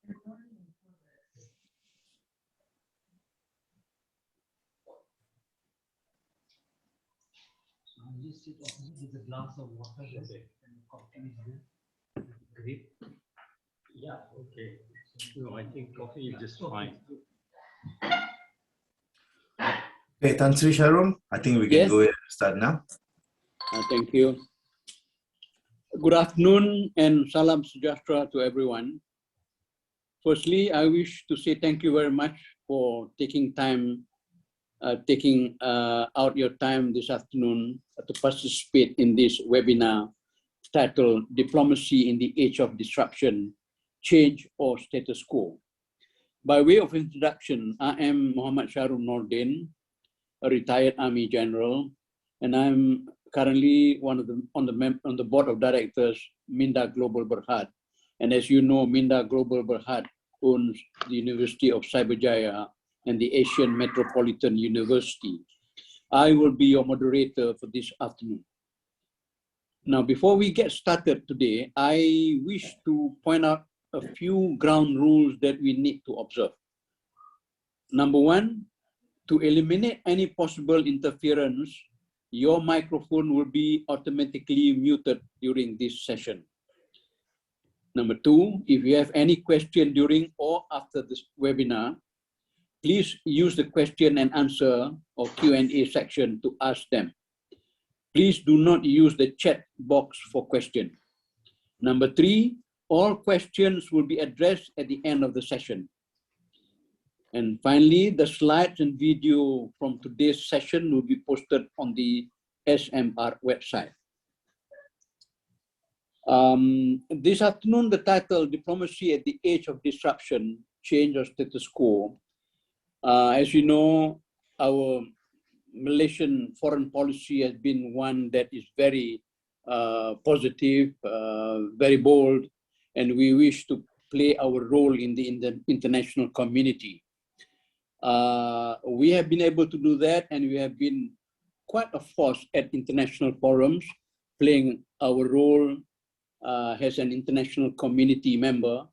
Just sit opposite with a glass of water and coffee is there. Great. Yeah, okay. No, I think coffee is just fine. Okay, Tan Sri Sharon, I think we can Yes. go ahead and start now. Thank you. Good afternoon and salam sejahtera to everyone. Firstly, I wish to say thank you very much for taking out your time this afternoon to participate in this webinar titled Diplomacy in the Age of Disruption, Change or Status Quo. By way of introduction, I am Muhammad Shahrul Nordin, a retired Army General, and I'm currently on the board of directors, Minda Global Berhad. And as you know, Minda Global Berhad owns the University of Cyberjaya and the Asian Metropolitan University. I will be your moderator for this afternoon. Now, before we get started today, I wish to point out a few ground rules that we need to observe. Number one, to eliminate any possible interference, your microphone will be automatically muted during this session. Number two, if you have any question during or after this webinar, please use the question and answer or Q&A section to ask them. Please do not use the chat box for question. Number three, all questions will be addressed at the end of the session. And finally, the slides and video from today's session will be posted on the SMR website. This afternoon, the title, Diplomacy at the Age of Disruption, Change or Status Quo. As you know, our Malaysian foreign policy has been one that is very positive, very bold, and we wish to play our role in the international community. We have been able to do that, and we have been quite a force at international forums, playing our role as an international community member.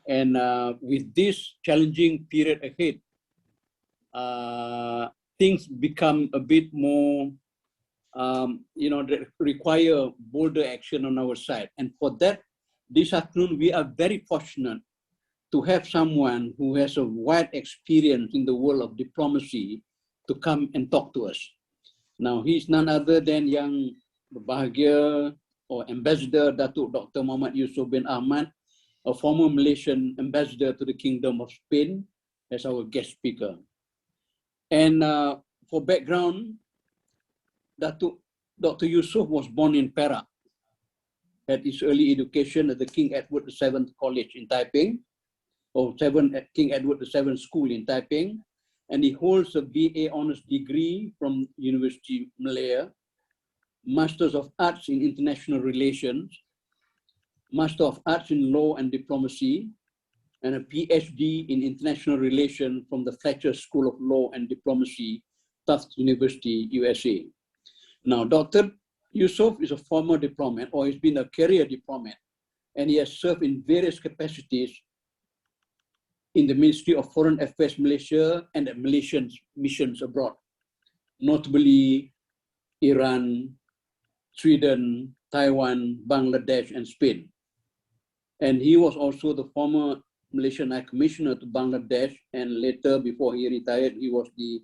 And with this challenging period ahead, things become a bit more, require bolder action on our side. And for that, this afternoon, we are very fortunate to have someone who has a wide experience in the world of diplomacy to come and talk to us. Now, he's none other than Yang Berbahagia or Ambassador Datuk Dr. Muhammad Yusof bin Ahmad, a former Malaysian ambassador to the Kingdom of Spain, as our guest speaker. And for background, Dr. Yusof was born in Perak, had his early education at the King Edward VII College in Taiping, or King Edward VII School in Taiping, and he holds a BA Honours degree from University Malaya, Masters of Arts in International Relations, Master of Arts in Law and Diplomacy, and a PhD in International Relations from the Fletcher School of Law and Diplomacy, Tufts University, USA. Now, Dr. Yusof is a former diplomat, or he's been a career diplomat, and he has served in various capacities in the Ministry of Foreign Affairs Malaysia and at Malaysian missions abroad, notably Iran, Sweden, Taiwan, Bangladesh, and Spain. And he was also the former Malaysian High Commissioner to Bangladesh, and later, before he retired, he was the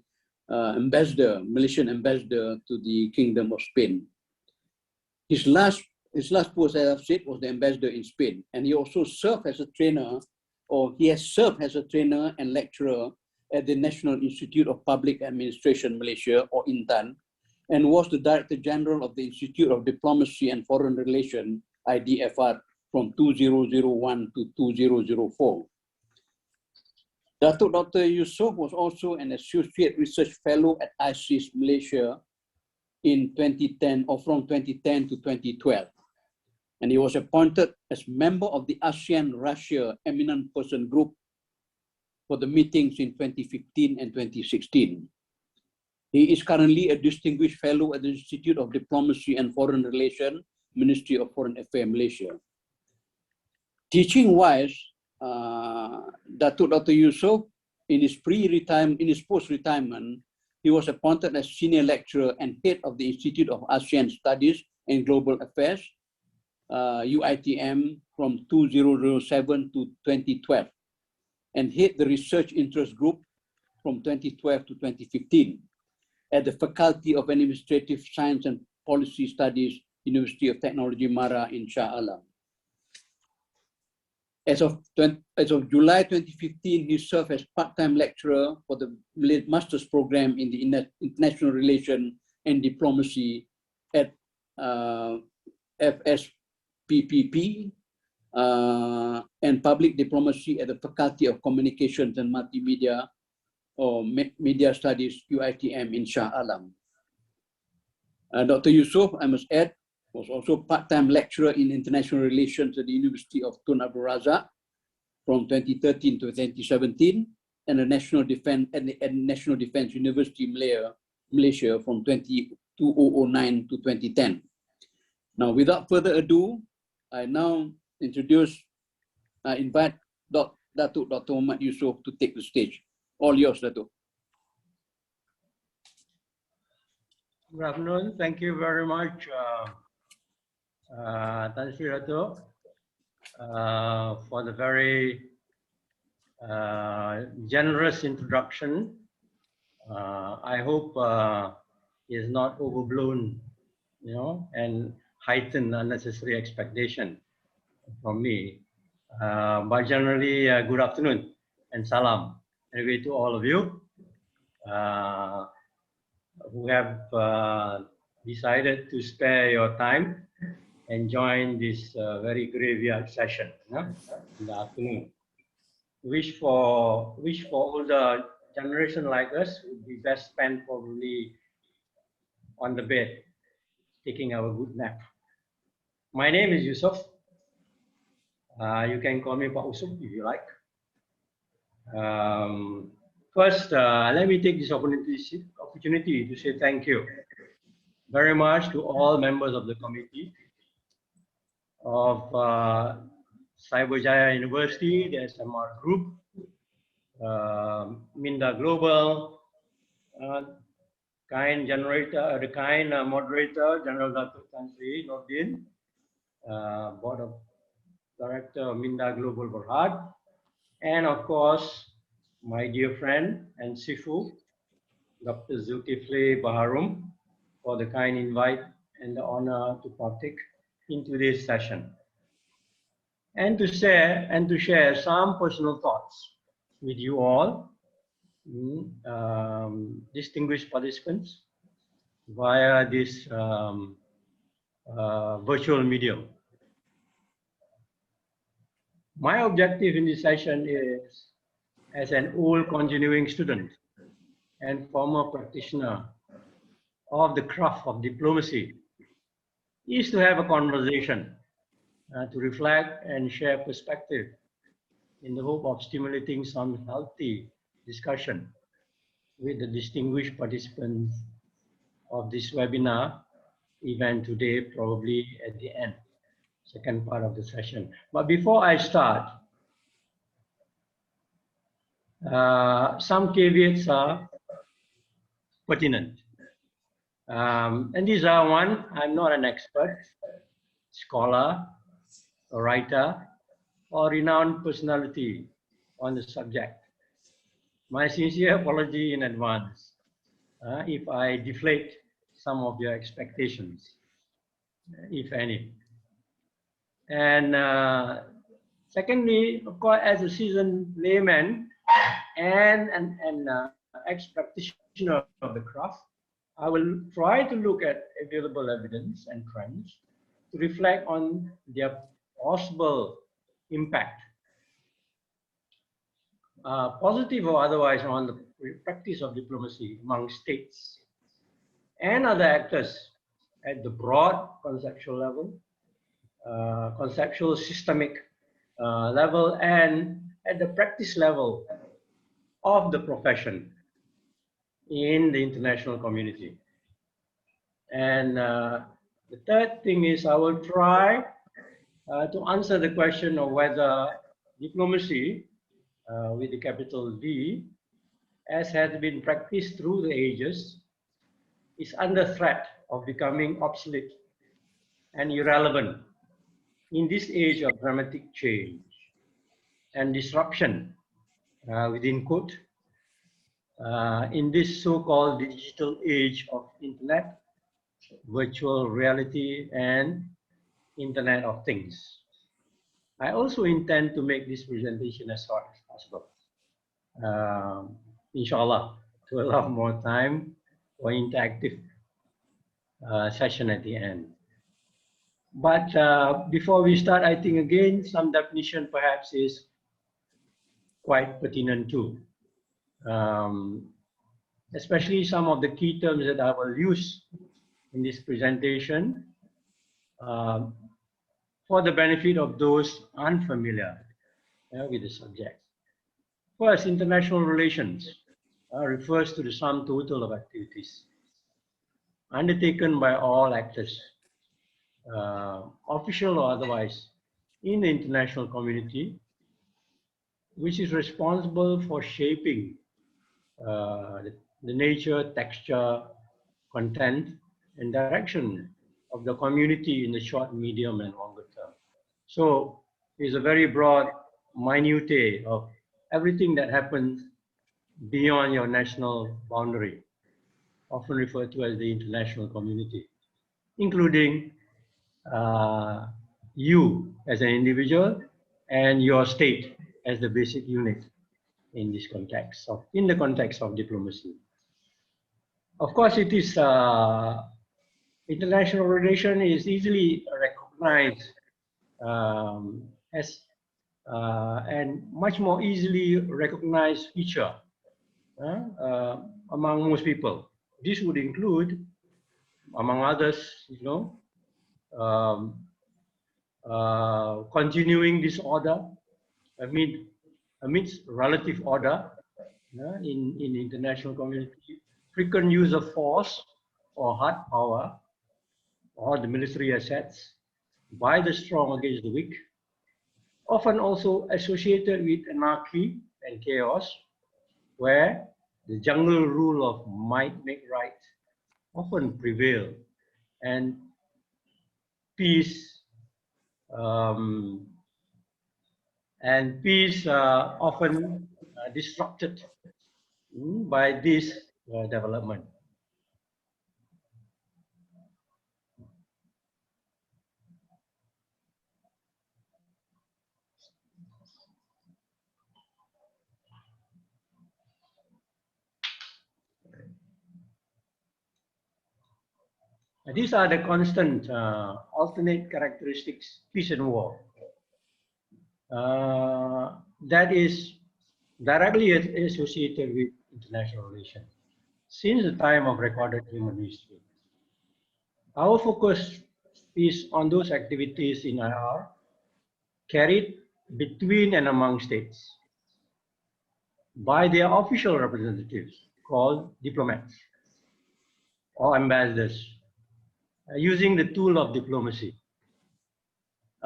Malaysian ambassador to the Kingdom of Spain. His last post, as I've said, was the ambassador in Spain, and he also served as a trainer, or he has served as a trainer and lecturer at the National Institute of Public Administration Malaysia, or INTAN, and was the Director General of the Institute of Diplomacy and Foreign Relations, IDFR, from 2001 to 2004. Dr. Yusof was also an Associate Research Fellow at ISIS Malaysia in 2010, or from 2010 to 2012. And he was appointed as member of the ASEAN-Russia Eminent Person Group for the meetings in 2015 and 2016. He is currently a Distinguished Fellow at the Institute of Diplomacy and Foreign Relations, Ministry of Foreign Affairs, Malaysia. Teaching-wise, Datuk Dr. Yusof, in his post-retirement, he was appointed as senior lecturer and head of the Institute of ASEAN Studies and Global Affairs, UITM, from 2007 to 2012, and head the research interest group from 2012 to 2015 at the Faculty of Administrative Science and Policy Studies, University of Technology, Mara in Shah Alam. As of July 2015, he served as part-time lecturer for the master's program in the International Relations and Diplomacy at FSPPP and Public Diplomacy at the Faculty of Communications and Multimedia or Media Studies, UITM in Shah Alam. Dr. Yusof, I must add, was also part-time lecturer in international relations at the University of Tun Abdul Razak from 2013 to 2017, and the National Defense University Malaysia from 2009 to 2010. Now, without further ado, I now invite Datuk Dr. Muhammad Yusof to take the stage. All yours, Datuk. Good afternoon. Thank you very much, Tan Sri Dato', for the very generous introduction. I hope it is not overblown, and heightened unnecessary expectation from me. But generally, good afternoon and salam anyway to all of you who have decided to spare your time and join this very graveyard session in the afternoon. Wish for older generation like us would be best spent probably on the bed, taking our good nap. My name is Yusof. You can call me Pak Usop if you like. First, let me take this opportunity to say thank you very much to all members of the committee of Cyberjaya University, the SMR Group, Minda Global, the kind moderator, General Datuk Tan Sri Nordin, Board of Director of Minda Global Berhad, and of course, my dear friend and Sifu, Dr. Zulkifli Baharum, for the kind invite and the honor to partake in today's session. And to share some personal thoughts with you all, distinguished participants, via this virtual medium. My objective in this session is, as an old continuing student and former practitioner of the craft of diplomacy, is to have a conversation, to reflect and share perspective in the hope of stimulating some healthy discussion with the distinguished participants of this webinar event today, probably at the end, second part of the session. But before I start, some caveats are pertinent. And these are: one, I'm not an expert, scholar, a writer, or renowned personality on the subject. My sincere apology in advance if I deflate some of your expectations, if any. And secondly, of course, as a seasoned layman and an ex-practitioner of the craft, I will try to look at available evidence and trends to reflect on their possible impact, positive or otherwise, on the practice of diplomacy among states and other actors at the broad conceptual level, conceptual systemic level, and at the practice level of the profession in the international community. And the third thing is, I will try to answer the question of whether diplomacy, with the capital D, as has been practiced through the ages, is under threat of becoming obsolete and irrelevant in this age of dramatic change and disruption, within quote, in this so-called digital age of internet, virtual reality, and Internet of Things. I also intend to make this presentation as short as possible, inshallah, to allow more time for interactive session at the end. But before we start, I think again, some definition perhaps is quite pertinent too. Especially some of the key terms that I will use in this presentation for the benefit of those unfamiliar with the subject. First, international relations refers to the sum total of activities undertaken by all actors, official or otherwise, in the international community, which is responsible for shaping the nature, texture, content, and direction of the community in the short, medium, and longer term. So it's a very broad minutiae of everything that happens beyond your national boundary, often referred to as the international community, including you as an individual and your state as the basic unit in this context, in the context of diplomacy. Of course, it is international relation is easily recognized as and much more easily recognized feature among most people. This would include, among others, continuing disorder amidst relative order in international community, frequent use of force or hard power or the military assets by the strong against the weak, often also associated with anarchy and chaos, where the jungle rule of might make right often prevail, and peace often disrupted by this development. These are the constant alternate characteristics, peace and war. That is directly associated with international relations since the time of recorded human history. Our focus is on those activities in IR carried between and among states by their official representatives called diplomats or ambassadors, using the tool of diplomacy,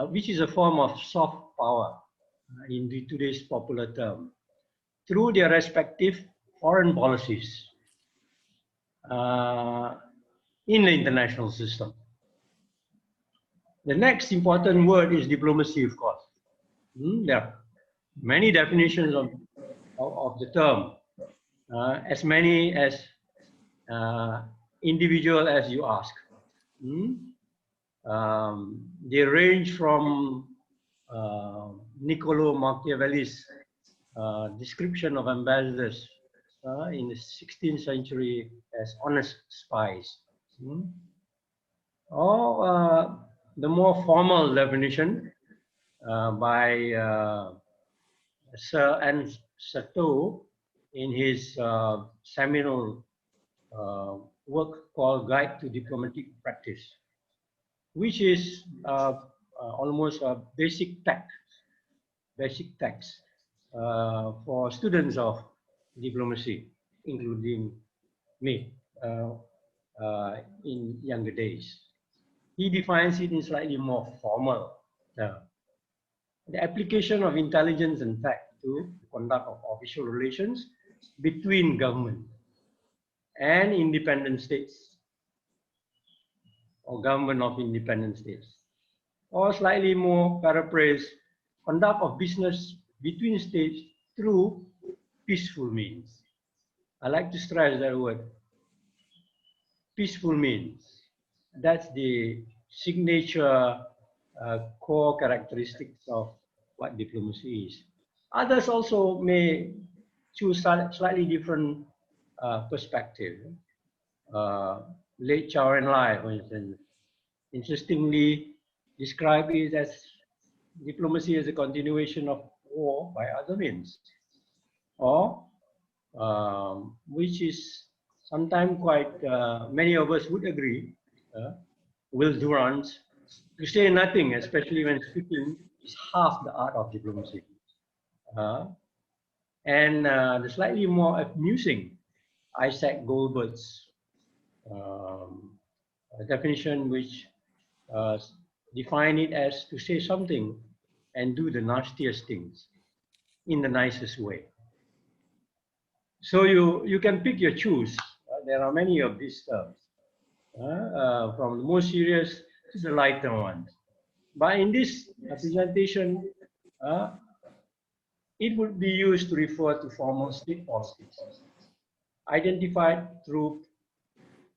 which is a form of soft power in today's popular term, through their respective foreign policies in the international system. The next important word is diplomacy, of course. There are many definitions of the term, as many as individual as you ask. They range from Niccolo Machiavelli's description of ambassadors in the 16th century as honest spies, or the more formal definition by Sir Anne Sato in his seminal work called Guide to Diplomatic Practice, which is almost a basic text for students of diplomacy, including me in younger days. He defines it in slightly more formal term. the application of intelligence and fact to the conduct of official relations between government and independent states, or government of independent states. Or slightly more paraphrase, conduct of business between states through peaceful means. I like to stress that word, peaceful means. That's the signature core characteristics of what diplomacy is. Others also may choose slightly different perspective. Late Chow En Lai, for instance, interestingly described it as diplomacy as a continuation of war by other means, or which is sometimes quite, many of us would agree, Will Durant, to say nothing, especially when speaking, is half the art of diplomacy. And the slightly more amusing Isaac Goldberg's definition, which define it as to say something and do the nastiest things in the nicest way. So you can pick your choose. There are many of these terms, from the most serious to the lighter ones. But in this presentation, it would be used to refer to formal state policies, identified through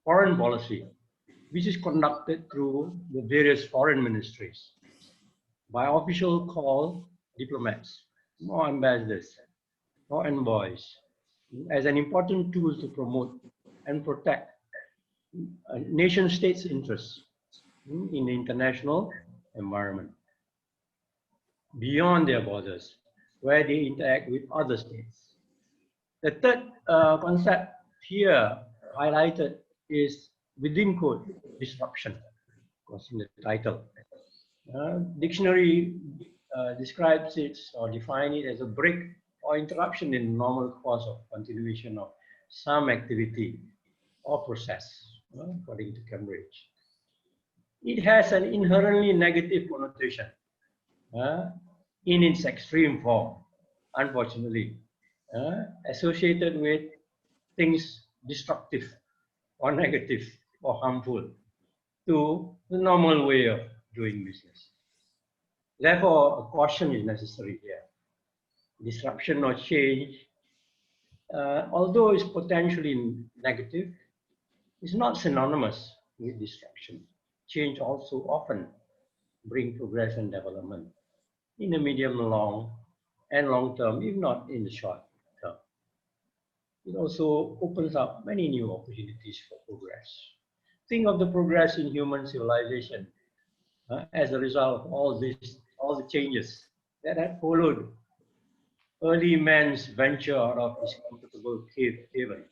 foreign policy, which is conducted through the various foreign ministries by official called diplomats, or ambassadors, or envoys, as an important tool to promote and protect nation states' interests in the international environment beyond their borders, where they interact with other states. The third concept here highlighted is, within quote, disruption, of course, in the title. Dictionary describes it or defines it as a break or interruption in the normal course of continuation of some activity or process, according to Cambridge. It has an inherently negative connotation in its extreme form, unfortunately, associated with things destructive or negative or harmful to the normal way of doing business. Therefore, a caution is necessary here. Disruption or change, although it's potentially negative, is not synonymous with destruction. Change also often brings progress and development in the medium, long, and long term, if not in the short term. It also opens up many new opportunities for progress. Think of the progress in human civilization as a result of all the changes that had followed early man's venture out of his comfortable cave haven.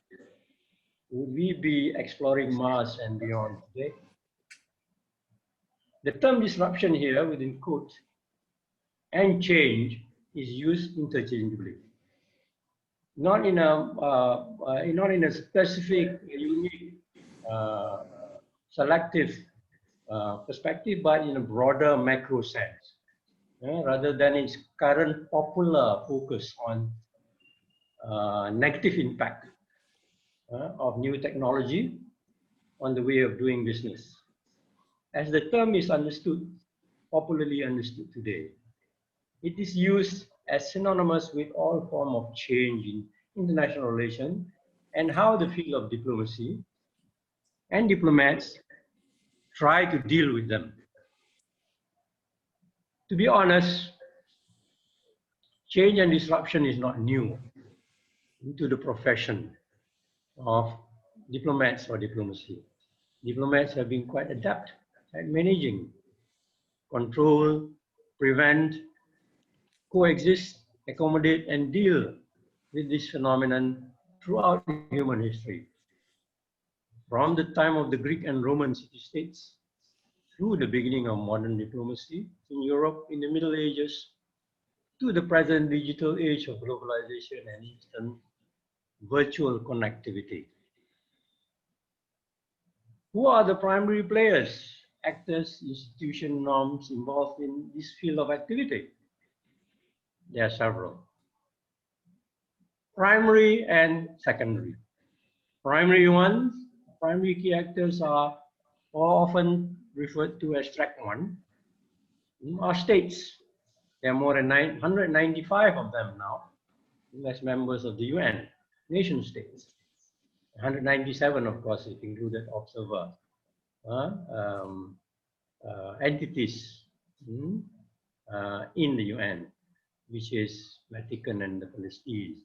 Would we be exploring Mars and beyond today? The term disruption here, within quotes, and change is used interchangeably, not in a specific, unique, selective perspective, but in a broader macro sense, rather than its current popular focus on negative impact of new technology on the way of doing business. As the term is understood, popularly understood today, it is used as synonymous with all forms of change in international relations and how the field of diplomacy and diplomats try to deal with them. To be honest, change and disruption is not new to the profession of diplomats or diplomacy. Diplomats have been quite adept at managing, control, prevent, coexist, accommodate, and deal with this phenomenon throughout human history. From the time of the Greek and Roman city-states through the beginning of modern diplomacy in Europe in the Middle Ages to the present digital age of globalization and instant virtual connectivity. Who are the primary players, actors, institution, norms involved in this field of activity? There are several. Primary and secondary. Primary key actors are often referred to as track 1, are states. There are more than 195 of them now as members of the UN, nation states. 197, of course, it included observer entities in the UN, which is Vatican and the Palestine.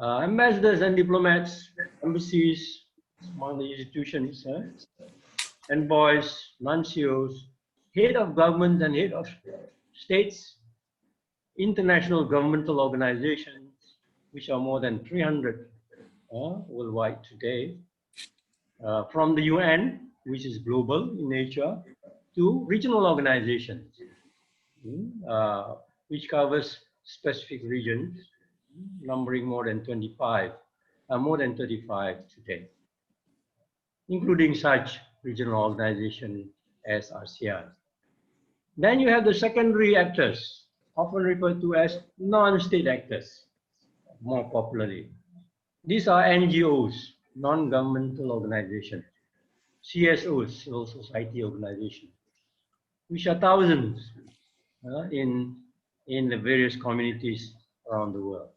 Ambassadors and diplomats, embassies among the institutions, envoys, nuncios, head of governments and head of states, international governmental organizations, which are more than 300 worldwide today, from the UN, which is global in nature, to regional organizations, which covers specific regions, numbering more than 35 today, including such regional organizations as ASEAN. Then you have the secondary actors, often referred to as non-state actors, more popularly. These are NGOs, non-governmental organizations, CSOs, civil society organizations, which are thousands in the various communities around the world.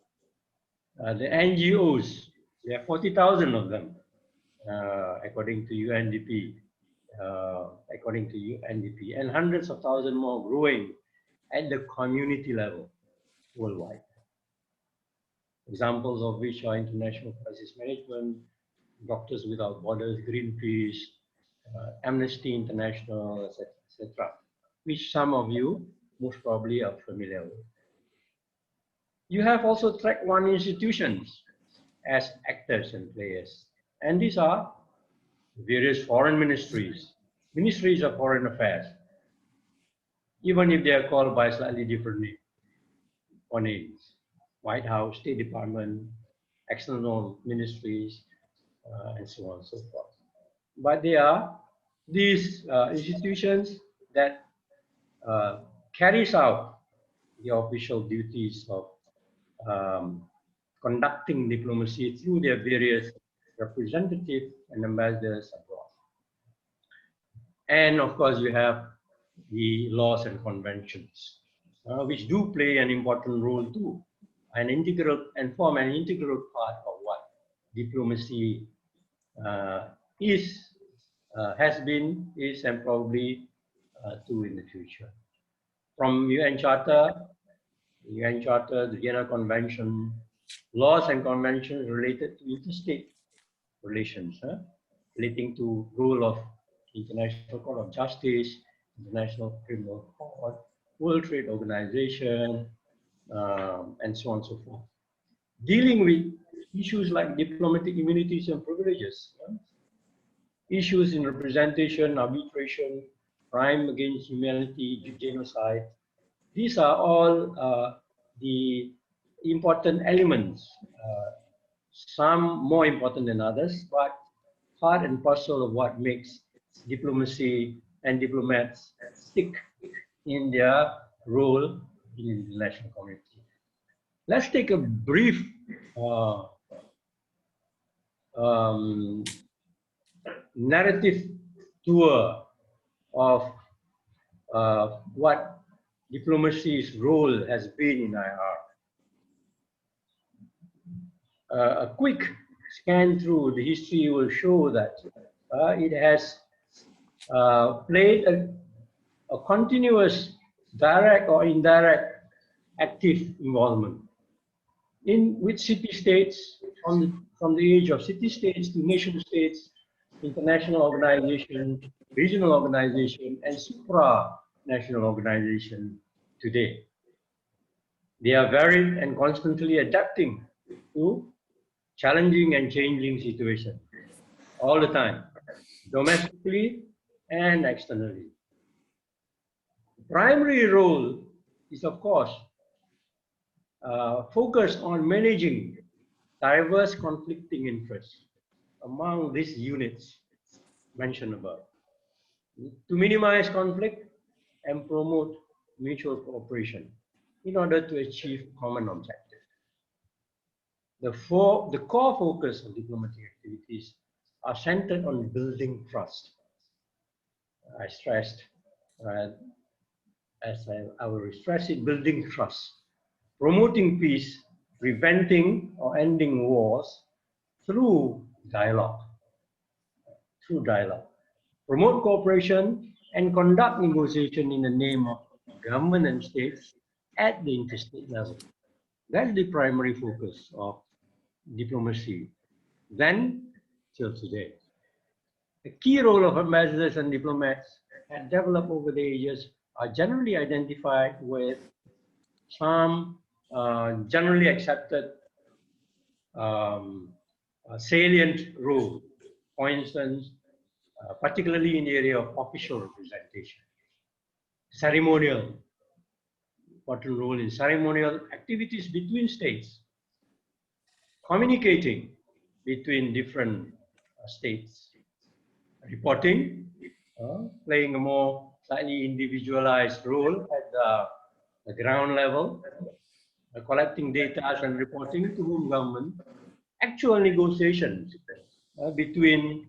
The NGOs, there are 40,000 of them, according to UNDP, and hundreds of thousands more growing at the community level worldwide. Examples of which are International Crisis Management, Doctors Without Borders, Greenpeace, Amnesty International, etc., which some of you most probably are familiar with. You have also track 1 institutions as actors and players, and these are various foreign ministries, ministries of foreign affairs, even if they are called by slightly different names, White House, State Department, external ministries, and so on and so forth. But they are these institutions that carries out the official duties of conducting diplomacy through their various representatives and ambassadors abroad. And of course, you have the laws and conventions, which do play an important role too, and form an integral part of what diplomacy has been, is, and probably to in the future. From UN Charter, the Vienna Convention, laws and conventions related to interstate relations, relating to role of International Court of Justice, International Criminal Court, World Trade Organization, and so on and so forth. Dealing with issues like diplomatic immunities and privileges, issues in representation, arbitration, crime against humanity, genocide. These are all the important elements, some more important than others, but part and parcel of what makes diplomacy and diplomats stick in their role in the international community. Let's take a brief narrative tour of what diplomacy's role has been in IR. A quick scan through the history will show that it has played a continuous direct or indirect active involvement with city-states, from the age of city-states to nation-states, international organization, regional organization, and supranational organization today. They are varied and constantly adapting to challenging and changing situations all the time, domestically and externally. The primary role is, of course, focused on managing diverse conflicting interests among these units mentioned above, to minimize conflict and promote mutual cooperation in order to achieve common objectives. The core focus of diplomatic activities are centered on building trust. I stressed, I will stress it, building trust, promoting peace, preventing or ending wars through dialogue, promote cooperation and conduct negotiation in the name of government and states at the interstate level. That's the primary focus of diplomacy then till today. The key role of ambassadors and diplomats had developed over the years are generally identified with some generally accepted salient role. For instance, particularly in the area of official representation, ceremonial, important role in ceremonial activities between states, communicating between different states, reporting, playing a more slightly individualized role at the ground level, collecting data and reporting to whom government, actual negotiations between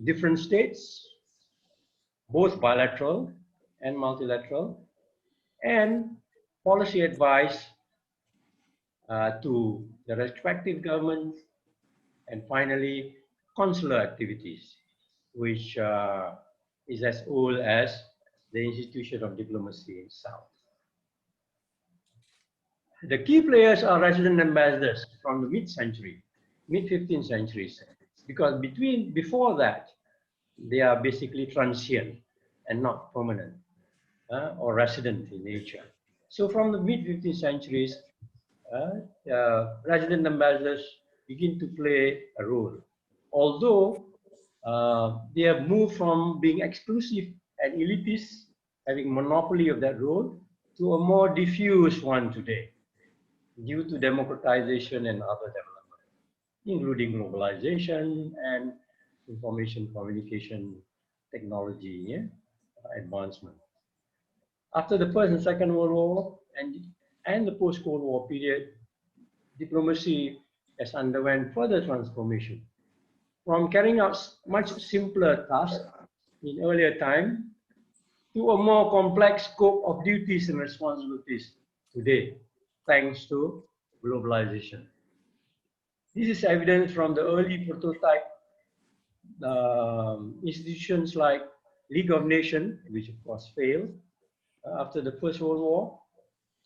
different states, both bilateral and multilateral, and policy advice to the respective governments, and finally, consular activities, which is as old as the institution of diplomacy in South. The key players are resident ambassadors from the mid-century, mid-15th centuries, because before that, they are basically transient and not permanent or resident in nature. So from the mid-15th centuries, resident ambassadors begin to play a role. Although they have moved from being exclusive and elitist, having monopoly of that role, to a more diffuse one today, due to democratization and other development, including globalization and information communication technology advancement. After the First and Second World War and the post-Cold War period, diplomacy has underwent further transformation from carrying out much simpler tasks in earlier time to a more complex scope of duties and responsibilities today, thanks to globalization. This is evident from the early prototype institutions like League of Nations, which of course failed after the First World War,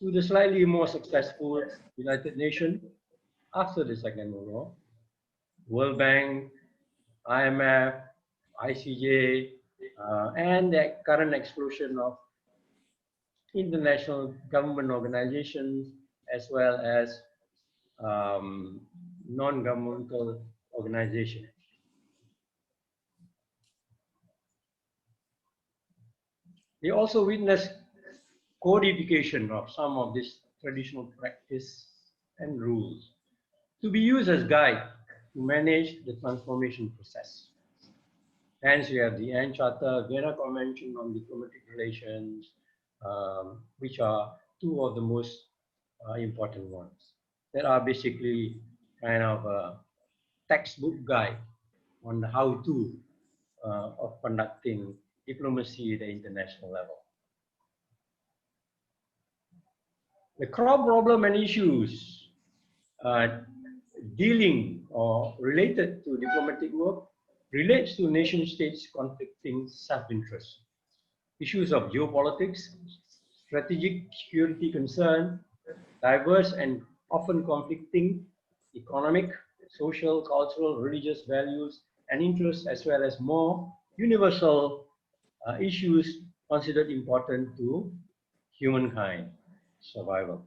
to the slightly more successful United Nations after the Second World War, World Bank, IMF, ICJ, and the current explosion of international government organizations as well as non-governmental organizations. We also witnessed codification of some of this traditional practice and rules to be used as guide to manage the transformation process. Hence, we have the UN Charter, Vienna Convention on Diplomatic Relations, which are two of the most important ones that are basically kind of a textbook guide on how to of conducting diplomacy at the international level. The core problem and issues dealing or related to diplomatic work relates to nation states' conflicting self-interest, issues of geopolitics, strategic security concern, diverse and often conflicting economic, social, cultural, religious values and interests, as well as more universal issues considered important to humankind survival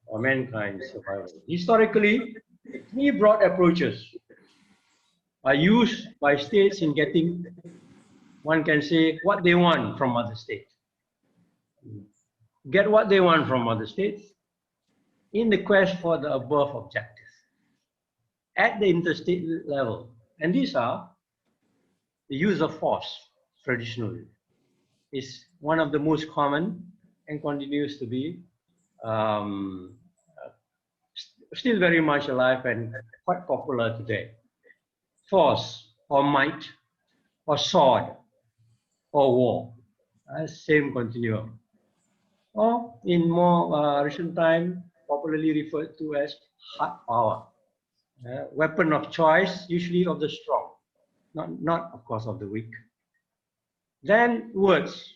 or mankind's survival. Historically, three broad approaches are used by states in getting, one can say, what they want from other states. Get what they want from other states in the quest for the above objectives at the interstate level. And these are the use of force, traditionally, is one of the most common and continues to be um, still very much alive and quite popular today. Force or might or sword or war, same continuum. Or in more recent time, popularly referred to as hard power, weapon of choice, usually of the strong, not of course of the weak. Then words,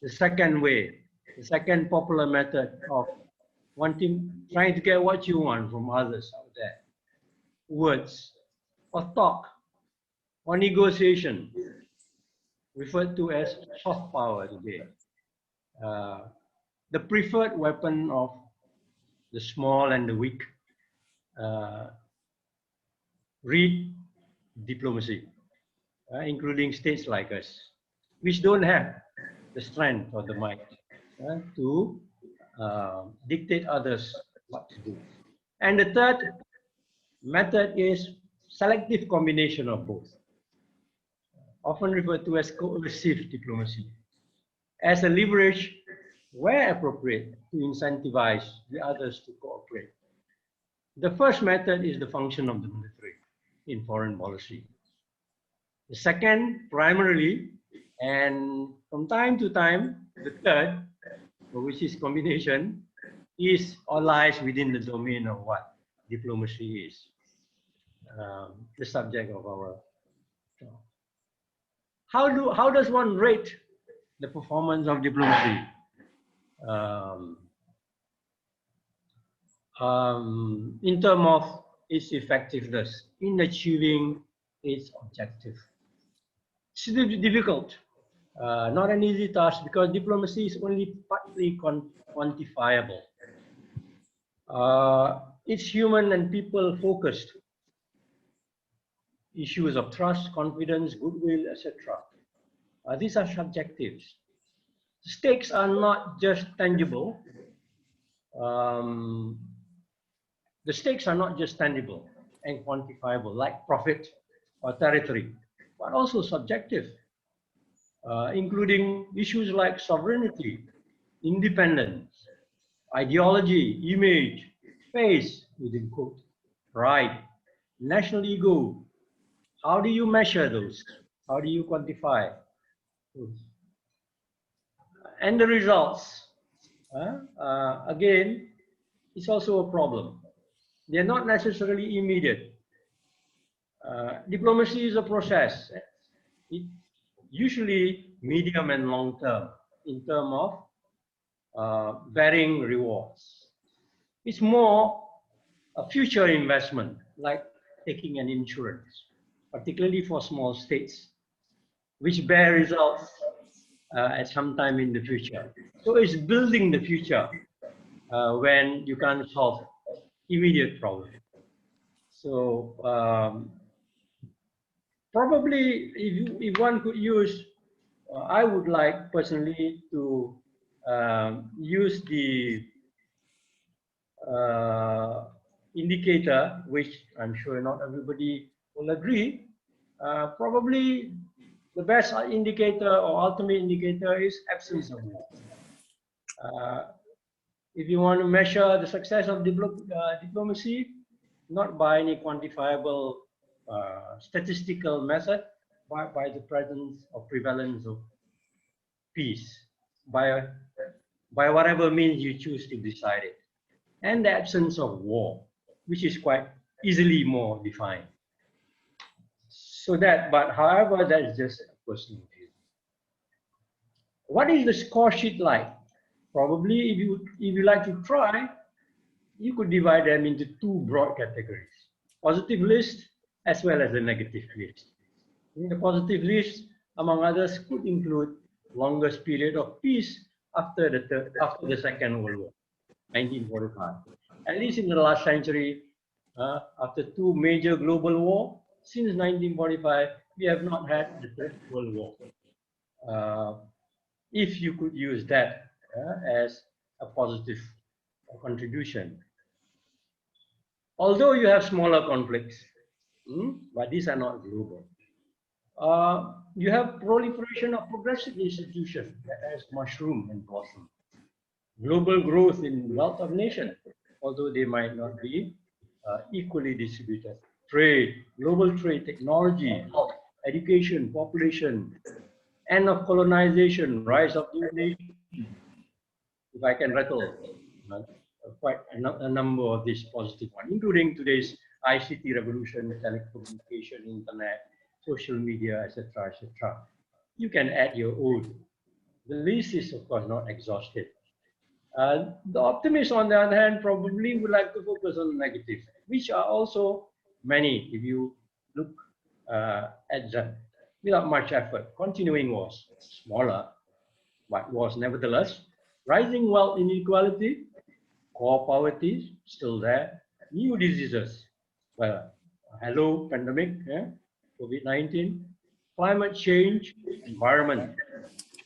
the second way, the second popular method of trying to get what you want from others out there. Words or talk or negotiation, referred to as soft power today. The preferred weapon of the small and the weak. Read diplomacy, including states like us, which don't have the strength or the might to dictate others what to do. And the third method is selective combination of both, often referred to as coercive diplomacy, as a leverage where appropriate to incentivize the others to cooperate. The first method is the function of the military in foreign policy. The second, primarily, and from time to time, the third, which is combination, is or lies within the domain of what diplomacy is, the subject of our talk. How does one rate the performance of diplomacy? In terms of its effectiveness in achieving its objective. It's difficult, not an easy task, because diplomacy is only partly quantifiable. It's human and people focused. Issues of trust, confidence, goodwill, etc. These are subjectives. The stakes are not just tangible. The stakes are not just tangible and quantifiable, like profit or territory, but also subjective, including issues like sovereignty, independence, ideology, image, face, within quote, pride, national ego. How do you measure those? How do you quantify those? And the results, again, it's also a problem. They're not necessarily immediate. Diplomacy is a process. It usually medium and long term in terms of varying rewards. It's more a future investment, like taking an insurance, particularly for small states, which bear results at some time in the future. So it's building the future when you can't solve immediate problems. So probably if one could use, I would like personally to use the indicator, which I'm sure not everybody will agree. Probably the best indicator or ultimate indicator is absence of war. If you want to measure the success of diplomacy, not by any quantifiable statistical method, but by the presence or prevalence of peace, by whatever means you choose to decide it, and the absence of war, which is quite easily more defined. So that, but however, that is just a personal view. What is the score sheet like? Probably, if you like to try, you could divide them into two broad categories: positive list as well as the negative list. In the positive list, among others, could include longest period of peace after the Second World War, 1945. At least in the last century, after two major global wars, since 1945, we have not had the Third World War. If you could use that as a positive contribution. Although you have smaller conflicts, but these are not global. You have proliferation of progressive institutions that has mushroomed and blossomed. global growth in wealth of nations, although they might not be equally distributed. Trade, global trade, technology, education, population, end of colonization, rise of new nations. If I can rattle quite a number of these positive ones, including today's ICT revolution, telecommunication, internet, social media, etc., etc. You can add your own. The list is, of course, not exhaustive. The optimists, on the other hand, probably would like to focus on the negative, which are also many if you look at them without much effort. Continuing wars, smaller, but wars nevertheless. Rising wealth inequality, core poverty, still there. New diseases, well, hello, pandemic, yeah? COVID-19, climate change, environment,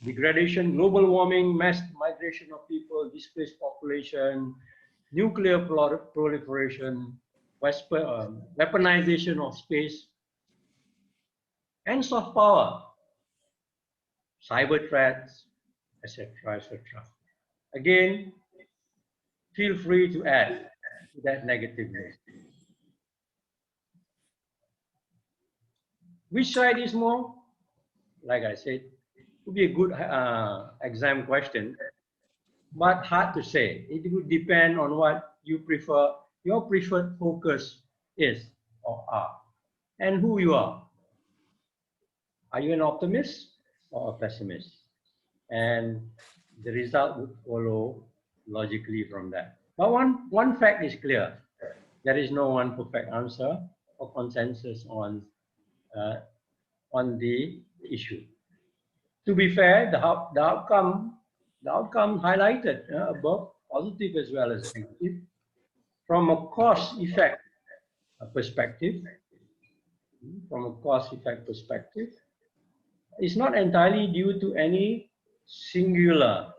degradation, global warming, mass migration of people, displaced population, nuclear proliferation, weaponization of space, and soft power, cyber threats, etc., etc. Again, feel free to add to that negative list. Which side is more? Like I said, would be a good exam question, but hard to say. It would depend on what you prefer, your preferred focus is or are, and who you are. Are you an optimist or a pessimist? And the result would follow logically from that. But one fact is clear. There is no one perfect answer or consensus on the issue. To be fair, the outcome highlighted above, positive as well as negative, from a cause-effect perspective, it's not entirely due to any singular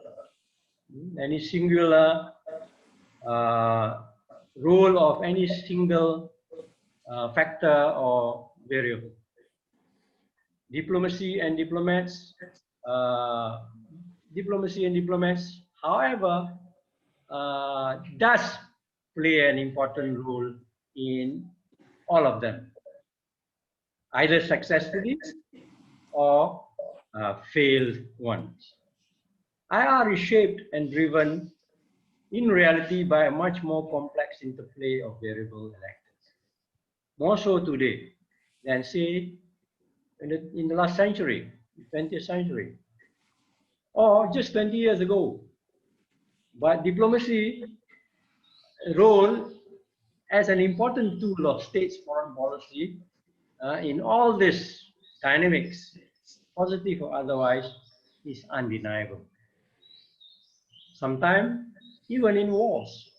role of any single factor or variable. Diplomacy and diplomats, however, does play an important role in all of them, either successfully or failed ones. IR is shaped and driven in reality by a much more complex interplay of variables and actors. More so today than, say, in the last century, 20th century, or just 20 years ago. But diplomacy role as an important tool of states' foreign policy in all this dynamics, positive or otherwise, is undeniable. Sometimes even in wars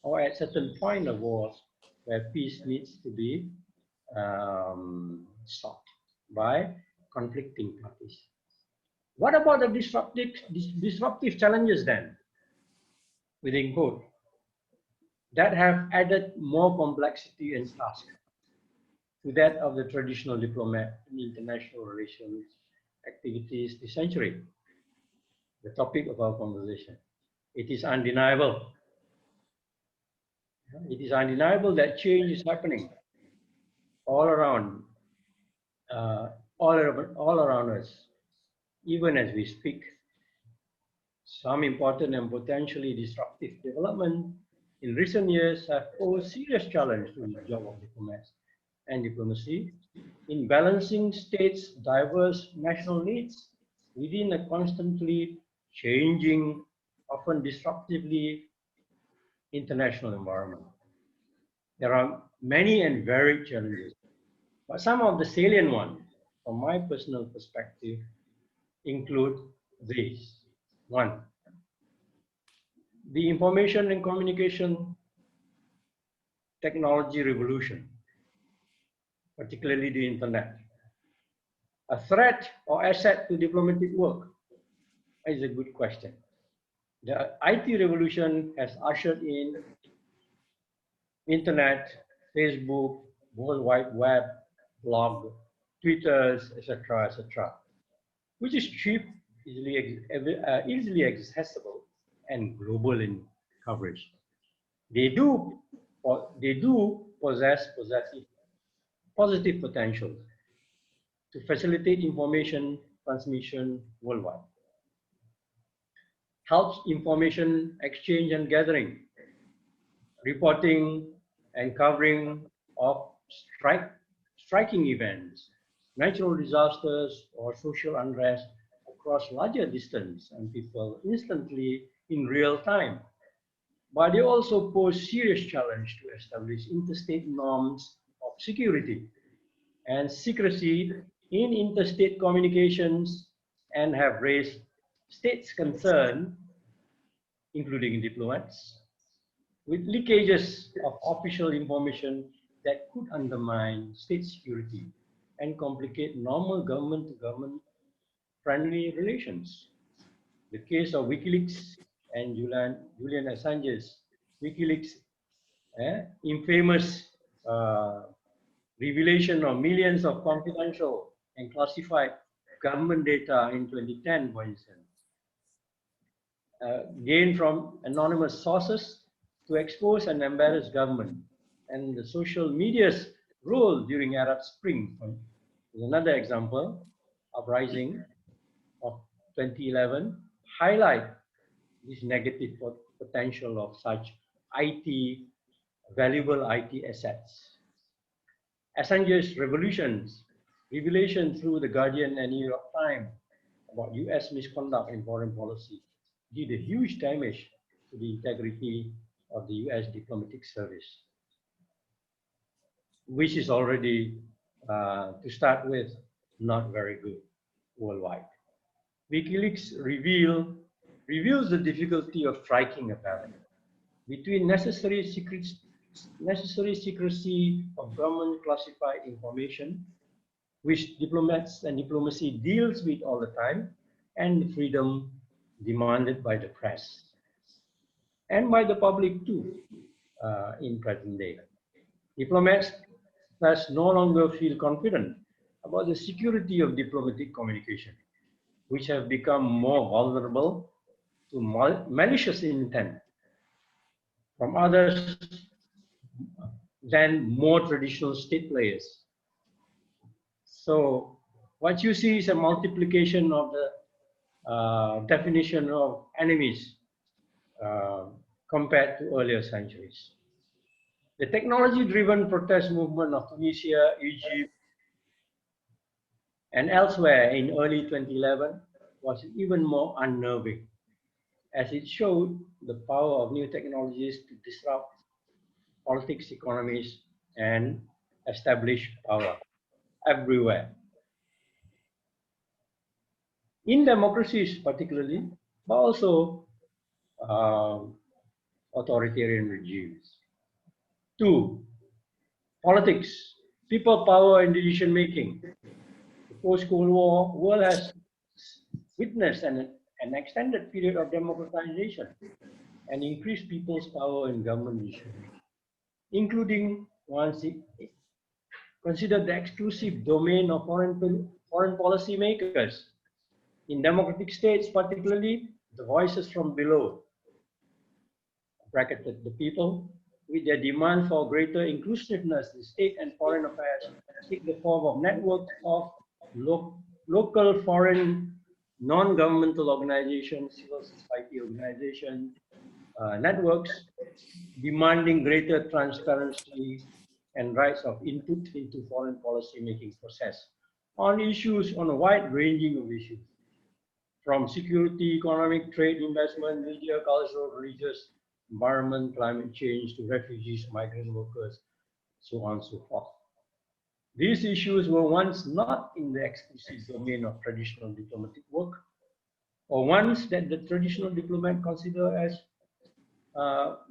or at certain point of wars where peace needs to be sought by conflicting parties. What about the disruptive challenges then, within quote, that have added more complexity and task to that of the traditional diplomat in international relations activities this century? The topic of our conversation. It is undeniable. It is undeniable that change is happening all around us, even as we speak. Some important and potentially disruptive development in recent years have posed serious challenge to the job of diplomats and diplomacy in balancing states' diverse national needs within a constantly changing, often disruptively international environment. There are many and varied challenges, but some of the salient ones, from my personal perspective, include these. One, the information and communication technology revolution, particularly the internet. A threat or asset to diplomatic work is a good question. The IT revolution has ushered in internet, Facebook, World Wide Web, blog, Twitters, etc., which is cheap, easily accessible, and global in coverage. They do possess positive potential to facilitate information transmission worldwide, helps information exchange and gathering, reporting and covering of striking events, natural disasters, or social unrest across larger distance and people instantly in real time. But they also pose serious challenge to establish interstate norms of security and secrecy in interstate communications and have raised states' concern, including diplomats, with leakages of official information that could undermine state security and complicate normal government-to-government friendly relations. The case of WikiLeaks and Julian Assange's WikiLeaks infamous revelation of millions of confidential and classified government data in 2010, for instance, gained from anonymous sources to expose and embarrass government, and the social media's role during Arab Spring is another example. Uprising of 2011 highlight this negative potential of such valuable IT assets. Assange's revelation through The Guardian and New York Times about US misconduct in foreign policy did a huge damage to the integrity of the US diplomatic service, which is already, to start with, not very good worldwide. WikiLeaks reveals the difficulty of striking a balance between necessary secrecy of government classified information, which diplomats and diplomacy deals with all the time, and the freedom demanded by the press and by the public too in present day. Diplomats thus no longer feel confident about the security of diplomatic communication, which have become more vulnerable to malicious intent from others than more traditional state players. So what you see is a multiplication of the definition of enemies compared to earlier centuries. The technology-driven protest movement of Tunisia, Egypt, and elsewhere in early 2011 was even more unnerving, as it showed the power of new technologies to disrupt politics, economies, and establish power everywhere. In democracies particularly, but also authoritarian regimes. 2, politics, people power and decision making. The post-Cold War world has witnessed an extended period of democratization and increased people's power in government decision making, including once considered the exclusive domain of foreign policy makers. In democratic states, particularly, the voices from below, bracketed the people, with their demand for greater inclusiveness in state and foreign affairs, take the form of networks of local foreign non-governmental organizations, civil society organizations, networks, demanding greater transparency and rights of input into foreign policy making process on issues, on a wide ranging of issues, from security, economic, trade, investment, media, cultural, religious, environment, climate change, to refugees, migrant workers, so on and so forth. These issues were once not in the exclusive domain of traditional diplomatic work, or ones that the traditional diplomat consider as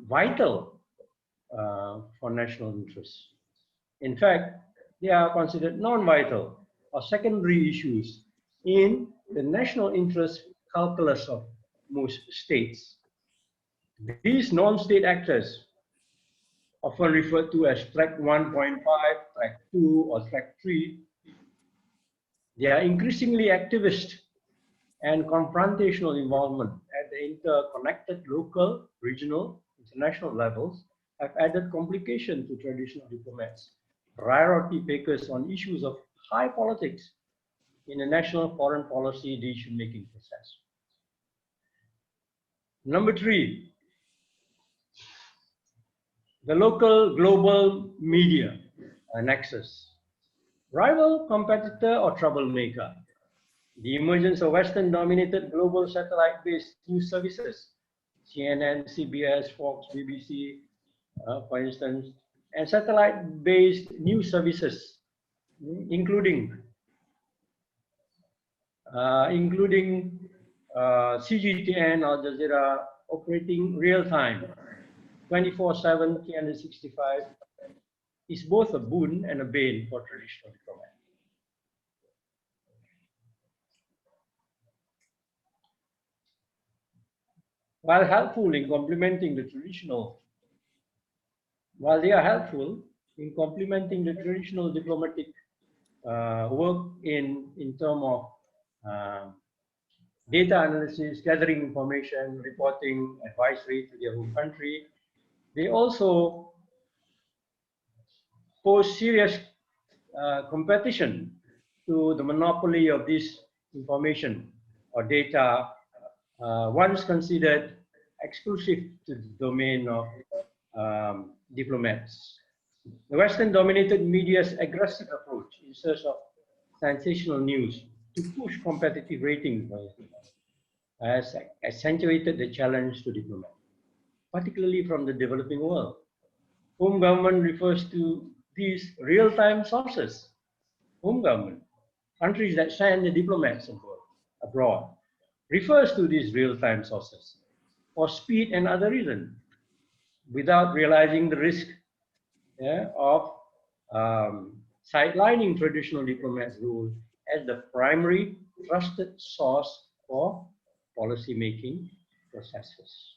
vital for national interests. In fact, they are considered non-vital or secondary issues in the national interest calculus of most states. These non-state actors, often referred to as track 1.5, track 2, or track 3, they are increasingly activist and confrontational involvement at the interconnected local, regional, international levels have added complication to traditional diplomats, priority takers on issues of high politics in the national foreign policy decision-making process. Number 3, the local global media nexus. Rival, competitor, or troublemaker. The emergence of Western-dominated global satellite-based news services, CNN, CBS, Fox, BBC, for instance, and satellite-based news services, including CGTN, Al Jazeera, operating real-time, 24/7, 365, is both a boon and a bane for traditional diplomats. While they are helpful in complementing the traditional diplomatic work in terms of data analysis, gathering information, reporting, advisory to their home country, they also pose serious competition to the monopoly of this information or data once considered exclusive to the domain of diplomats. The Western-dominated media's aggressive approach in search of sensational news to push competitive ratings has accentuated the challenge to diplomats, particularly from the developing world. Home government refers to these real-time sources. Home government, countries that send the diplomats abroad, refers to these real-time sources for speed and other reasons, without realizing the risk of sidelining traditional diplomats' role as the primary trusted source for policy-making processes.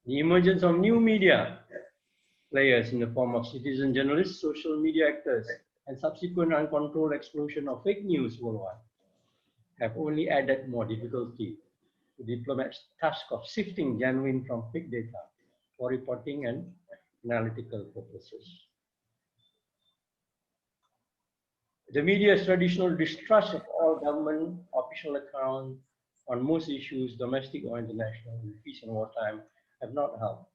The emergence of new media players in the form of citizen journalists, social media actors, and subsequent uncontrolled explosion of fake news worldwide have only added more difficulty to diplomats' task of sifting genuine from fake data for reporting and analytical purposes. The media's traditional distrust of all government official accounts on most issues, domestic or international, in peace and wartime, have not helped.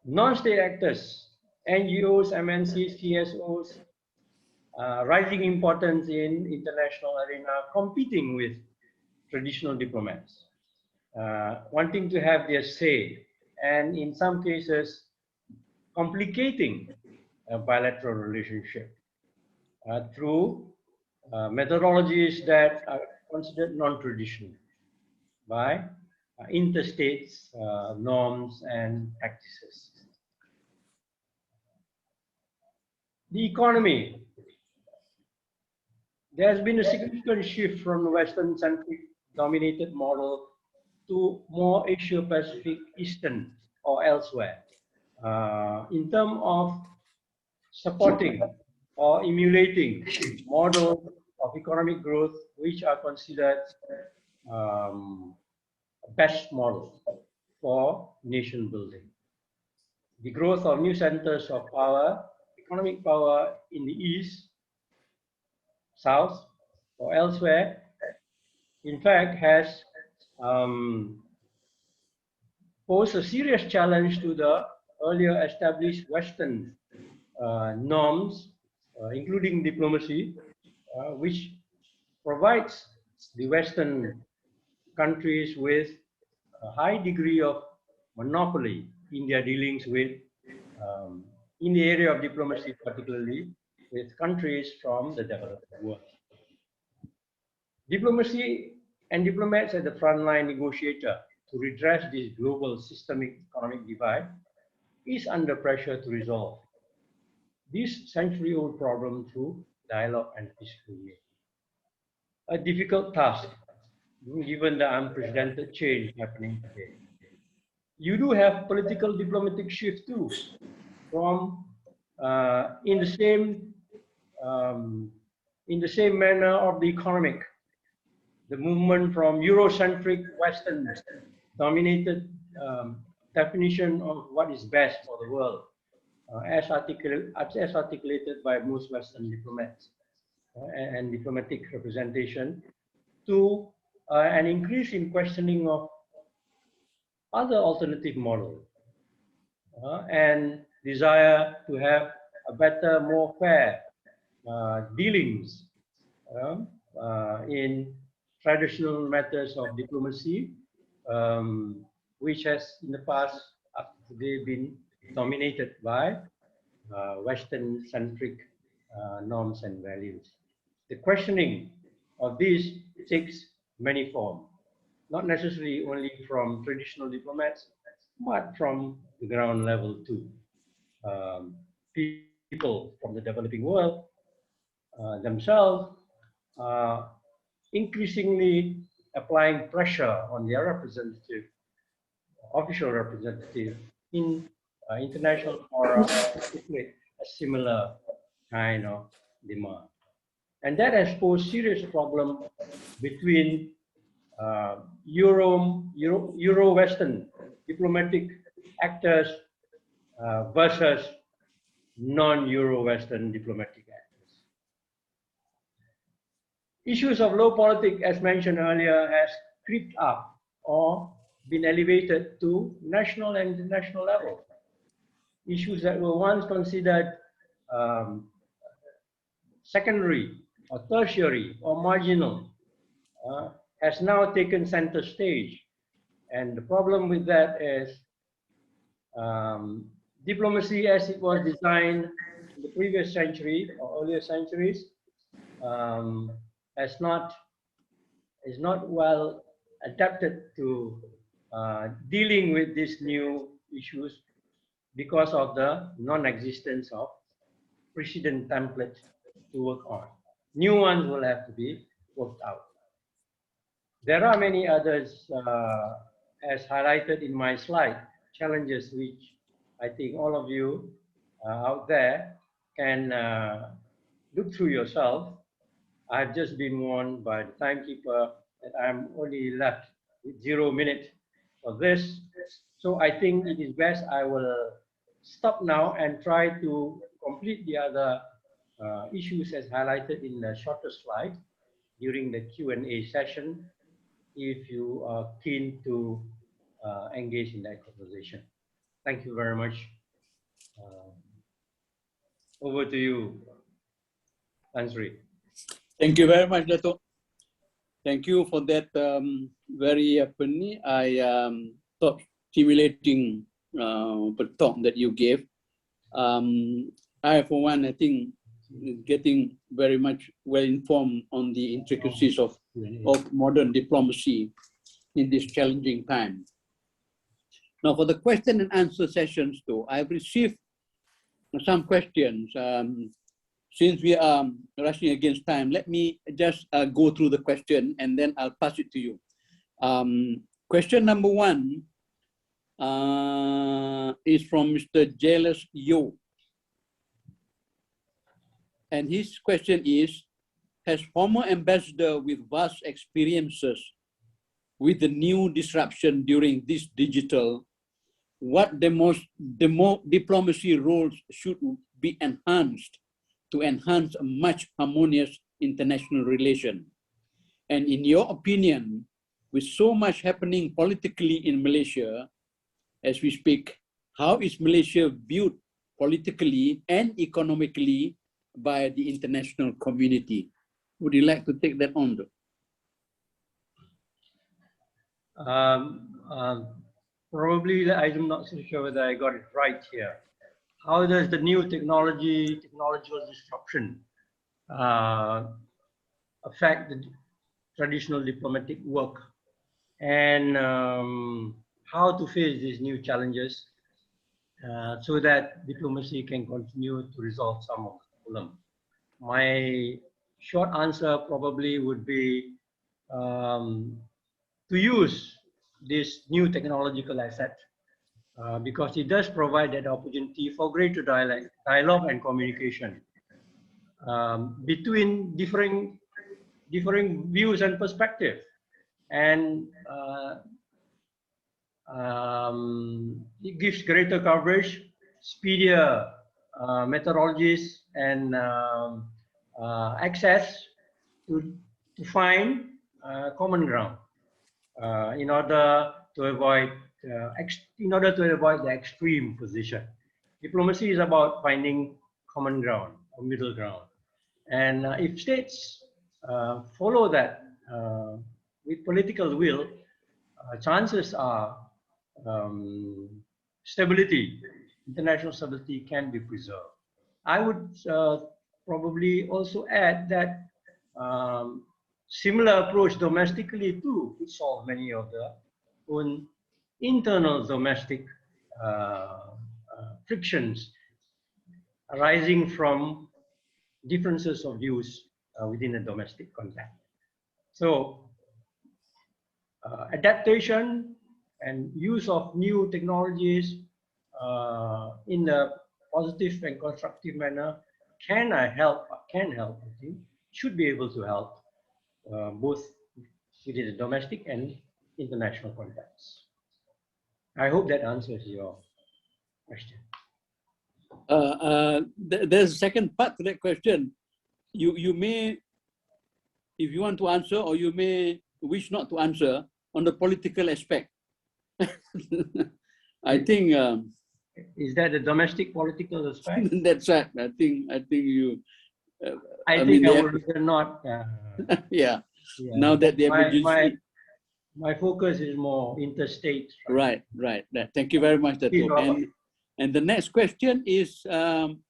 Non-state actors, NGOs, MNCs, CSOs, rising importance in international arena, competing with traditional diplomats, wanting to have their say, and in some cases, complicating a bilateral relationship through methodologies that are considered non-traditional by interstate norms and practices. The economy. There has been a significant shift from the Western-centric dominated model to more Asia-Pacific, Eastern, or elsewhere, in terms of supporting or emulating models of economic growth which are considered best models for nation building. The growth of new centers of power, economic power in the East, South, or elsewhere, in fact, has posed a serious challenge to the earlier established Western norms, including diplomacy, which provides the Western countries with a high degree of monopoly in their dealings with, in the area of diplomacy, particularly with countries from the developed world. Diplomacy and diplomats as the frontline negotiator to redress this global systemic economic divide is under pressure to resolve this century-old problem through dialogue and peaceful way. A difficult task, given the unprecedented change happening today. You do have political diplomatic shift too, from in the same in the same manner of the economic, the movement from Eurocentric Western dominated definition of what is best for the world, as articulated by most Western diplomats and diplomatic representation, to an increase in questioning of other alternative models and desire to have a better, more fair dealings in traditional matters of diplomacy, which has in the past up to today been dominated by Western-centric norms and values. The questioning of these takes many forms, not necessarily only from traditional diplomats, but from the ground level too. People from the developing world themselves are increasingly applying pressure on their representative, official representative in international fora to create a similar kind of demand. And that has posed serious problem between Euro-Western diplomatic actors versus non-Euro-Western diplomatic actors. Issues of low politics, as mentioned earlier, has creeped up or been elevated to national and international level. Issues that were once considered secondary or tertiary or marginal has now taken center stage. And the problem with that is diplomacy as it was designed in the previous century or earlier centuries is not well adapted to dealing with these new issues because of the non-existence of precedent templates to work on. New ones will have to be worked out. There are many others, as highlighted in my slide, challenges which I think all of you out there can look through yourself. I've just been warned by the timekeeper that I'm only left with 0 minutes for this. So I think it is best I will stop now and try to complete the other issues as highlighted in the shorter slide during the Q&A session, if you are keen to engage in that conversation. Thank you very much. Over to you, Tan Sri. Thank you very much, Dato'. Thank you for that very thought stimulating talk that you gave. I, for one, I think getting very much well informed on the intricacies of modern diplomacy in this challenging time. Now, for the question and answer sessions, though, I've received some questions. Since we are rushing against time, let me just go through the question and then I'll pass it to you. Question number one is from Mr. Jairus Yo. And his question is, has former ambassador with vast experiences with the new disruption during this digital, what diplomacy roles should be enhanced to enhance a much harmonious international relation? And in your opinion, with so much happening politically in Malaysia as we speak, how is Malaysia viewed politically and economically by the international community? Would you like to take that on, though? Probably, I'm not so sure whether I got it right here. How does the new technological disruption affect the traditional diplomatic work, and how to face these new challenges so that diplomacy can continue to resolve some of the problem? My short answer probably would be to use this new technological asset because it does provide that opportunity for greater dialogue and communication between differing views and perspective, and it gives greater coverage, speedier methodologies, and access to find common ground in order to avoid the extreme position. Diplomacy is about finding common ground or middle ground, and if states follow that with political will, chances are international stability can be preserved. I would probably also add that similar approach domestically too could solve many of the own internal domestic frictions arising from differences of views within a domestic context. So adaptation and use of new technologies in a positive and constructive manner can help, I think, should be able to help both within the domestic and international context. I hope that answers your question. There's a second part to that question. You may, if you want to answer, or you may wish not to answer on the political aspect. I think. Is that the domestic political aspect? That's right. I think you. I think I would rather not. Yeah. Now that the emergency. My focus is more interstate. Right. Thank you very much, Dato'. And the next question is from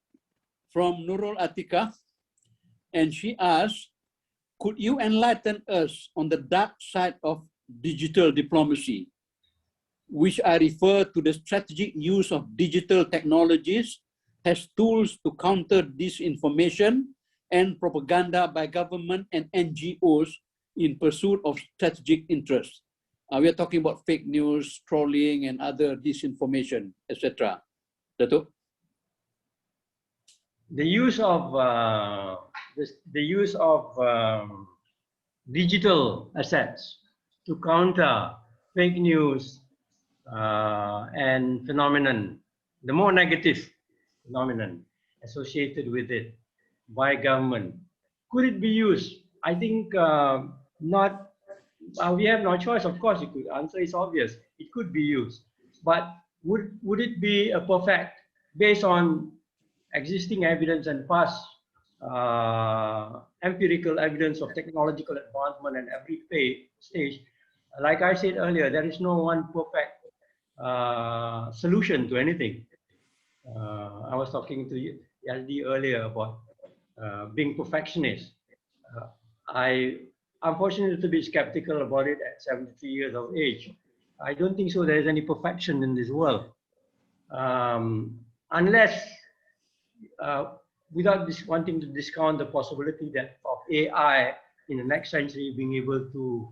Nurul Atika, and she asks, could you enlighten us on the dark side of digital diplomacy, which I refer to the strategic use of digital technologies as tools to counter disinformation and propaganda by government and NGOs in pursuit of strategic interests? We are talking about fake news, trolling, and other disinformation, etc. Dato'? The use of digital assets to counter fake news and phenomenon, the more negative phenomenon associated with it by government, could it be used? I think not. We have no choice. Of course, it could. Answer is obvious. It could be used, but would it be a perfect based on existing evidence and past empirical evidence of technological advancement at every stage? Like I said earlier, there is no one perfect solution to anything. I was talking to Yazdi earlier about being perfectionist. I'm fortunate to be skeptical about it at 73 years of age. I don't think so there is any perfection in this world. Unless, without wanting to discount the possibility that of AI in the next century being able to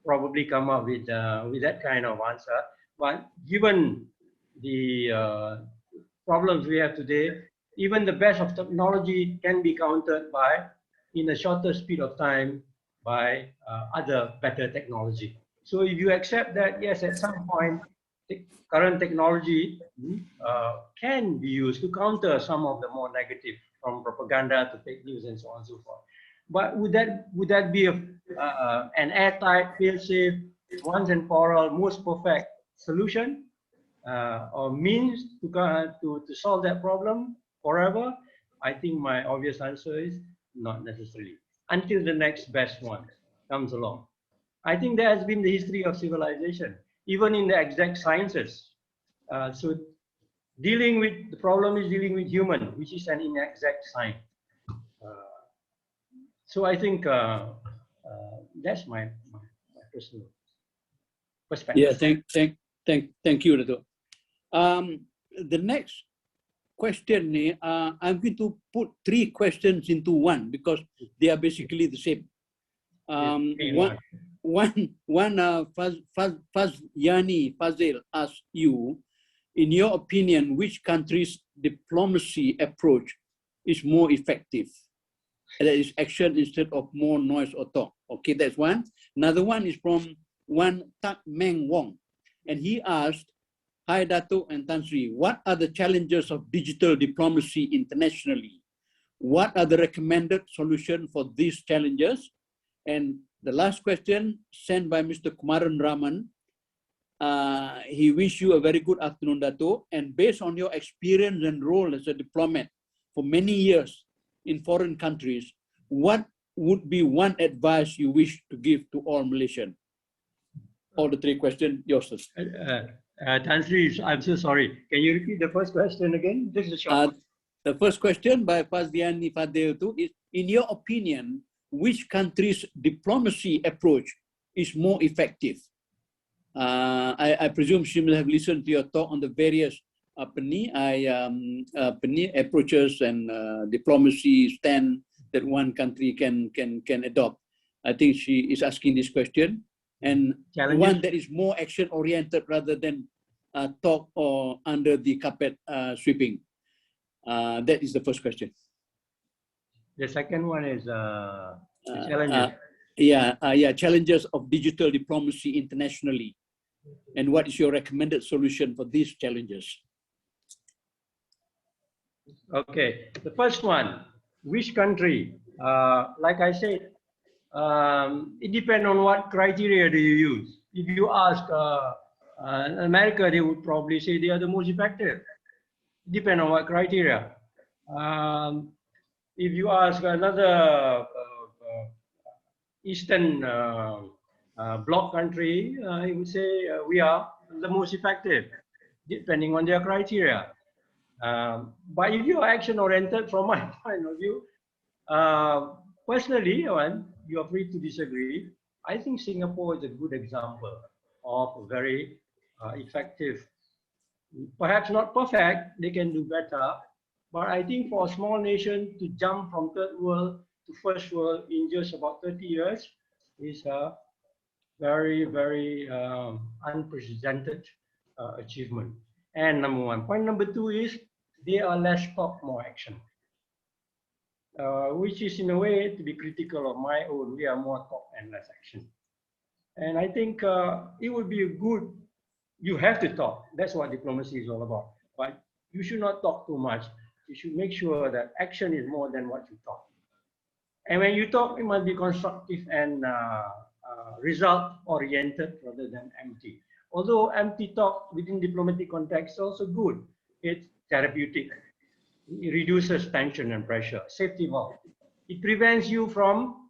probably come up with that kind of answer. But given the problems we have today, even the best of technology can be countered by, in a shorter speed of time, by other better technology. So if you accept that, yes, at some point, current technology can be used to counter some of the more negative, from propaganda to fake news and so on and so forth. But would that be an airtight, fail-safe, once and for all, most perfect solution or means to solve that problem forever? I think my obvious answer is not necessarily, until the next best one comes along. I think there has been the history of civilization, even in the exact sciences. So dealing with the problem is dealing with human, which is an inexact science. So I think that's my personal perspective. Yeah, thank you, Dato'. The next question, I'm going to put 3 questions into one because they are basically the same. Fazyani Fazil asks you, in your opinion, which country's diplomacy approach is more effective? That is action instead of more noise or talk. Okay, that's one. Another one is from one Tak Meng Wong. And he asked, hi Dato and Tan Sri, what are the challenges of digital diplomacy internationally? What are the recommended solutions for these challenges? And the last question sent by Mr. Kumaran Raman, he wished you a very good afternoon, Dato. And based on your experience and role as a diplomat for many years in foreign countries, what would be one advice you wish to give to all Malaysians? All the three questions, yours. Tan Sri, I'm so sorry. Can you repeat the first question again? This is a short. The first question by Fazliani Fadil is, in your opinion, which country's diplomacy approach is more effective? I presume she will have listened to your talk on the various approaches and diplomacy stand that one country can adopt. I think she is asking this question. And one that is more action-oriented rather than talk or under the carpet sweeping. That is the first question. The second one is challenges. Challenges of digital diplomacy internationally. And what is your recommended solution for these challenges? Okay, the first one, which country? Like I said, it depends on what criteria do you use. If you ask America, they would probably say they are the most effective. Depend on what criteria. If you ask another Eastern Bloc country, I would say we are the most effective, depending on their criteria. But if you are action-oriented, from my point of view, personally, you are free to disagree. I think Singapore is a good example of a very effective, perhaps not perfect, they can do better, but I think for a small nation to jump from third world to first world in just about 30 years is a very, very unprecedented achievement. And number one. Point number two is they are less talk, more action. Which is in a way to be critical of my own. We are more talk and less action. And I think it would be good, you have to talk. That's what diplomacy is all about. But you should not talk too much. You should make sure that action is more than what you talk. And when you talk, it must be constructive and result-oriented rather than empty. Although empty talk within diplomatic context is also good. It's therapeutic. It reduces tension and pressure. Safety valve. It prevents you from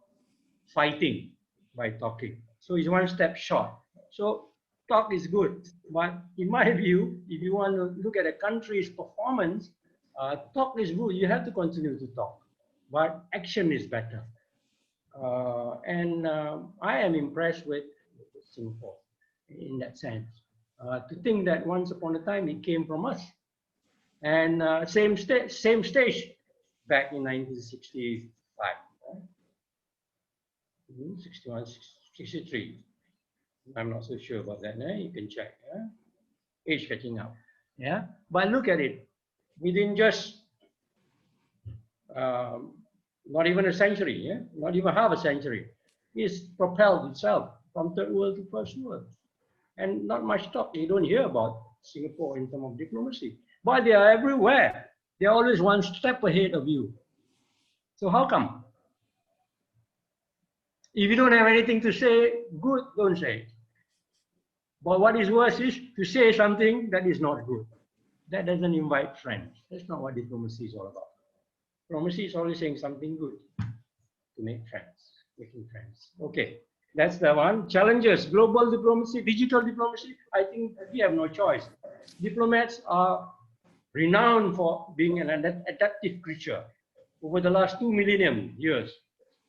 fighting by talking. So it's one step short. So talk is good. But in my view, if you want to look at a country's performance, talk is good. You have to continue to talk. But action is better. I am impressed with Singapore in that sense. To think that once upon a time it came from us. And same stage back in 1965, 61, 63. I'm not so sure about that. You can check. Age catching up. Yeah, but look at it. Within just not even a century, not even half a century, it's propelled itself from third world to first world. And not much talk. You don't hear about Singapore in terms of diplomacy. But they are everywhere. They're always one step ahead of you. So how come? If you don't have anything to say, good, don't say it. But what is worse is to say something that is not good. That doesn't invite friends. That's not what diplomacy is all about. Diplomacy is always saying something good to make friends, making friends. Okay, that's the one. Challenges, global diplomacy, digital diplomacy. I think we have no choice. Diplomats are renowned for being an adaptive creature. Over the last 2 millennium years,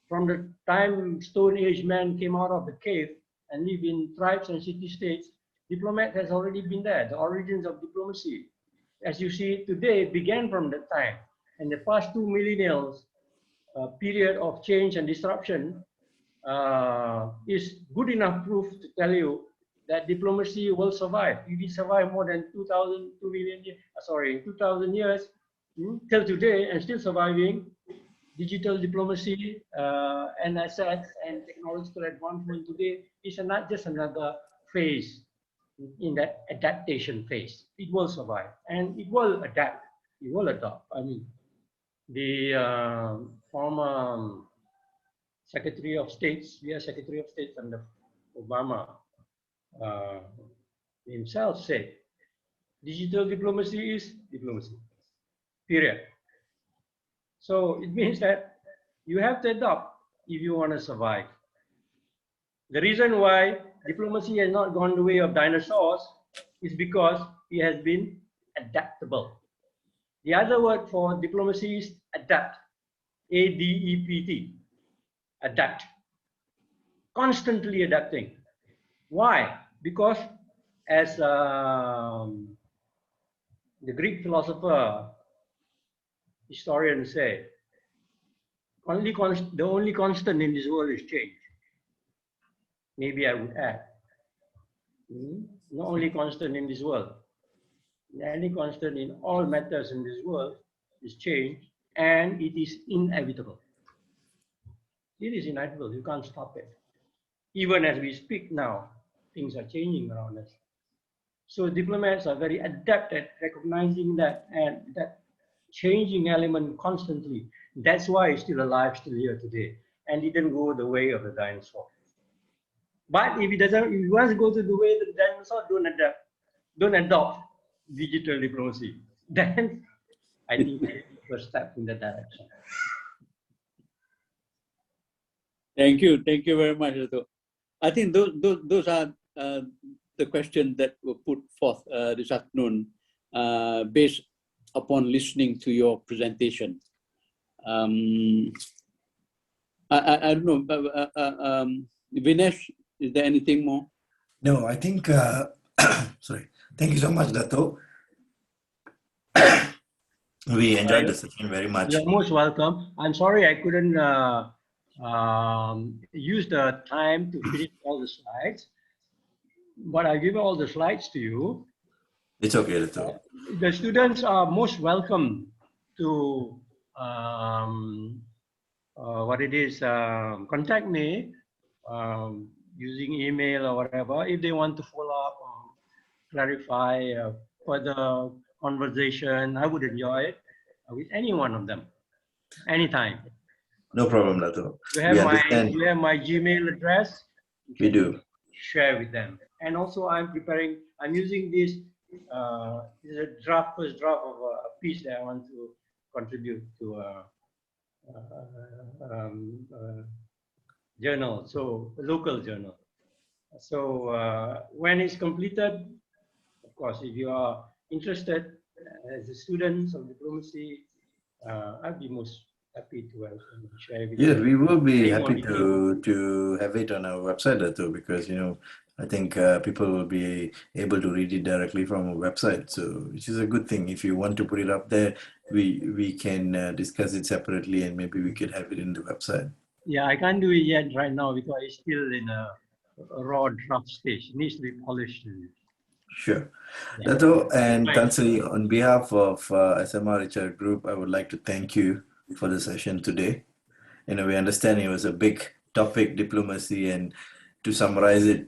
from the time Stone Age man came out of the cave and lived in tribes and city-states, diplomat has already been there. The origins of diplomacy, as you see today, began from that time. And the past 2 millennials period of change and disruption is good enough proof to tell you that diplomacy will survive. If it survived more than 2,000 years till today and still surviving, digital diplomacy and assets and technological advancement today is not just another phase in that adaptation phase. It will survive and it will adapt. It will adopt. I mean, the former Secretary of States, U.S. Secretary of State under Obama himself said, digital diplomacy is diplomacy, period. So it means that you have to adopt if you want to survive. The reason why diplomacy has not gone the way of dinosaurs is because it has been adaptable. The other word for diplomacy is adapt, A-D-E-P-T, adapt, constantly adapting. Why? Because as the Greek philosopher, historian say, the only constant in this world is change. Maybe I would add, not only constant in this world, the only constant in all matters in this world is change, and it is inevitable. It is inevitable, you can't stop it. Even as we speak now, things are changing around us. So diplomats are very adept at recognizing that and that changing element constantly. That's why it's still alive, still here today, and didn't go the way of the dinosaur. But if it wants to go to the way of the dinosaur, don't adopt digital diplomacy. Then I think it's the first step in that direction. Thank you very much, Dato'. I think those are the questions that were put forth this afternoon based upon listening to your presentation. I don't know, Vinesh, is there anything more? No, I think, sorry. Thank you so much, Dato'. We enjoyed the session very much. You're most welcome. I'm sorry I couldn't use the time to finish all the slides, but I give all the slides to you. It's okay, Dato'. The students are most welcome to contact me using email or whatever if they want to follow up or clarify further conversation. I would enjoy it with any one of them, anytime. No problem, Dato'. You have my Gmail address. We do. Share with them. And also I'm using this is a first draft of a piece that I want to contribute to a journal, so a local journal. So when it's completed, of course, if you are interested as a student of diplomacy, I'd be most happy to welcome and share with you. Yes, we will be happy to have it on our website, Dato', because I think people will be able to read it directly from a website, so which is a good thing. If you want to put it up there, we can discuss it separately, and maybe we could have it in the website. Yeah, I can't do it yet right now because it's still in a raw draft stage. It needs to be polished. Sure. Yeah. Dato' and Tan Sri, on behalf of SMR HR Group, I would like to thank you for the session today. We understand it was a big topic, diplomacy, and to summarize it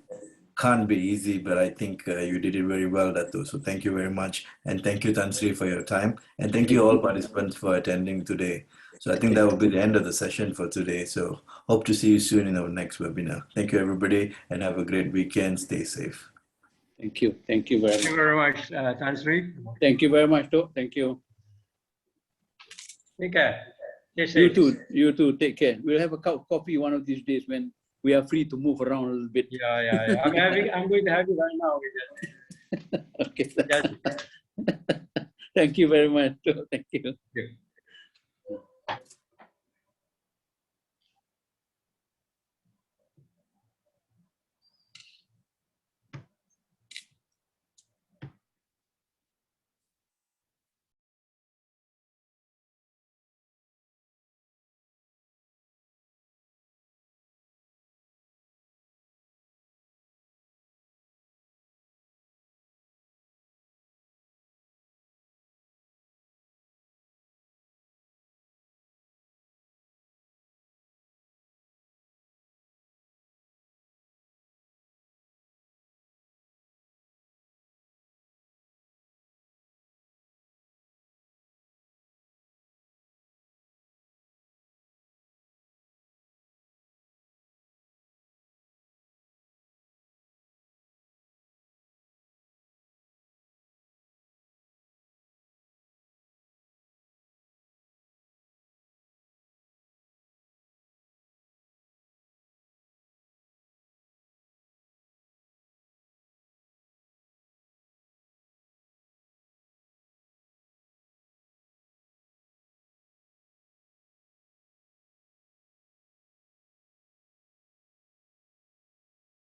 can't be easy, but I think you did it very well, Dato'. So thank you very much. And thank you, Tan Sri, for your time. And thank you all participants for attending today. So I think that will be the end of the session for today. So hope to see you soon in our next webinar. Thank you, everybody, and have a great weekend. Stay safe. Thank you. Thank you very much. Thank you very much, Tan Sri. Thank you very much, Dato'. Thank you. Take care. Stay safe. You too. Take care. We'll have a cup of coffee one of these days when we are free to move around a little bit. Yeah. I'm going to have it right now. Okay. Thank you very much. Thank you. Yeah.